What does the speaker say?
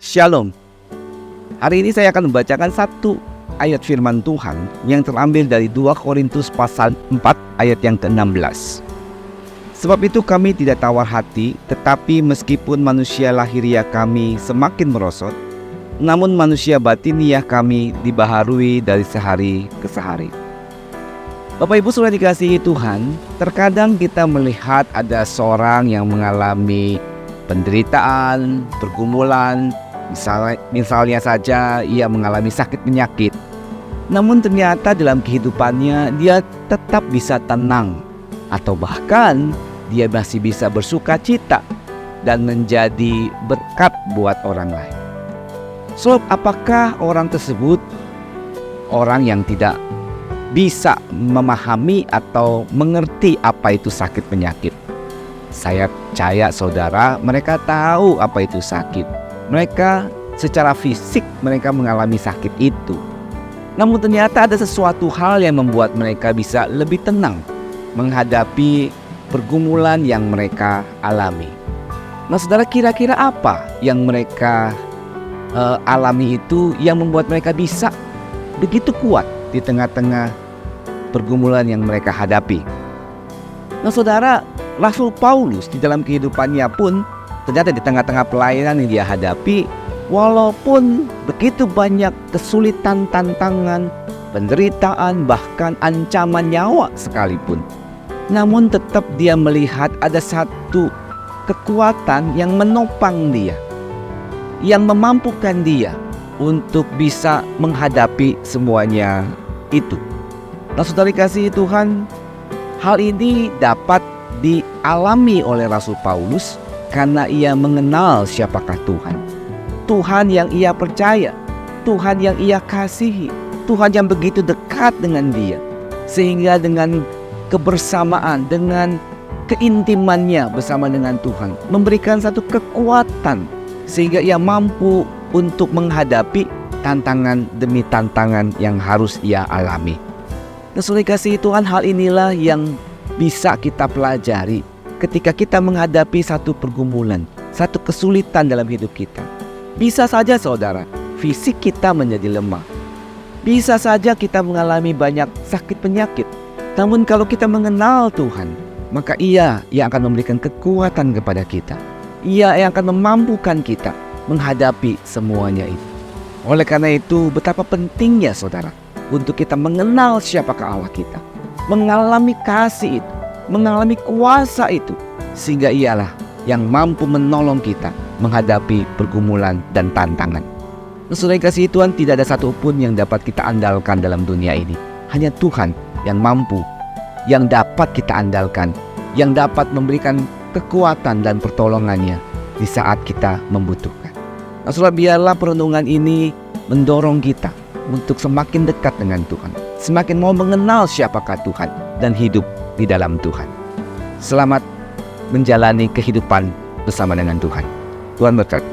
Shalom. Hari ini saya akan membacakan satu ayat firman Tuhan yang terambil dari 2 Korintus pasal 4 ayat yang ke-16. Sebab itu kami tidak tawar hati, tetapi meskipun manusia lahiriah kami semakin merosot, namun manusia batiniah kami dibaharui dari sehari ke sehari. Bapak Ibu sudah dikasihi Tuhan, terkadang kita melihat ada seorang yang mengalami penderitaan, pergumulan, misalnya saja ia mengalami sakit penyakit. Namun ternyata dalam kehidupannya dia tetap bisa tenang, atau bahkan dia masih bisa bersuka cita dan menjadi berkat buat orang lain. So, apakah orang tersebut orang yang tidak bisa memahami atau mengerti apa itu sakit penyakit? Saya percaya saudara, mereka tahu apa itu sakit. Mereka secara fisik mereka mengalami sakit itu. Namun ternyata ada sesuatu hal yang membuat mereka bisa lebih tenang menghadapi pergumulan yang mereka alami. Nah saudara, kira-kira apa yang mereka alami itu yang membuat mereka bisa begitu kuat di tengah-tengah pergumulan yang mereka hadapi? Nah saudara, Rasul Paulus di dalam kehidupannya pun ternyata di tengah-tengah pelayanan yang dia hadapi, walaupun begitu banyak kesulitan, tantangan, penderitaan, bahkan ancaman nyawa sekalipun, namun tetap dia melihat ada satu kekuatan yang menopang dia, yang memampukan dia untuk bisa menghadapi semuanya itu. Nah saudara kasih Tuhan, hal ini dapat dialami oleh Rasul Paulus karena ia mengenal siapakah Tuhan. Tuhan yang ia percaya, Tuhan yang ia kasihi, Tuhan yang begitu dekat dengan dia. Sehingga dengan kebersamaan, dengan keintimannya bersama dengan Tuhan, memberikan satu kekuatan sehingga ia mampu untuk menghadapi tantangan demi tantangan yang harus ia alami. Saudara kasih Tuhan, hal inilah yang bisa kita pelajari ketika kita menghadapi satu pergumulan, satu kesulitan dalam hidup kita. Bisa saja saudara, fisik kita menjadi lemah. Bisa saja kita mengalami banyak sakit penyakit. Namun kalau kita mengenal Tuhan, maka Ia yang akan memberikan kekuatan kepada kita. Ia yang akan memampukan kita menghadapi semuanya itu. Oleh karena itu, betapa pentingnya saudara untuk kita mengenal siapakah Allah kita, mengalami kasih itu, mengalami kuasa itu, sehingga ialah yang mampu menolong kita menghadapi pergumulan dan tantangan. Saudara kasih Tuhan, tidak ada satupun yang dapat kita andalkan dalam dunia ini. Hanya Tuhan yang mampu, yang dapat kita andalkan, yang dapat memberikan kekuatan dan pertolongannya di saat kita membutuhkan. Saudara, biarlah perenungan ini mendorong kita untuk semakin dekat dengan Tuhan, semakin mau mengenal siapakah Tuhan dan hidup di dalam Tuhan. Selamat menjalani kehidupan bersama dengan Tuhan. Tuhan berkati.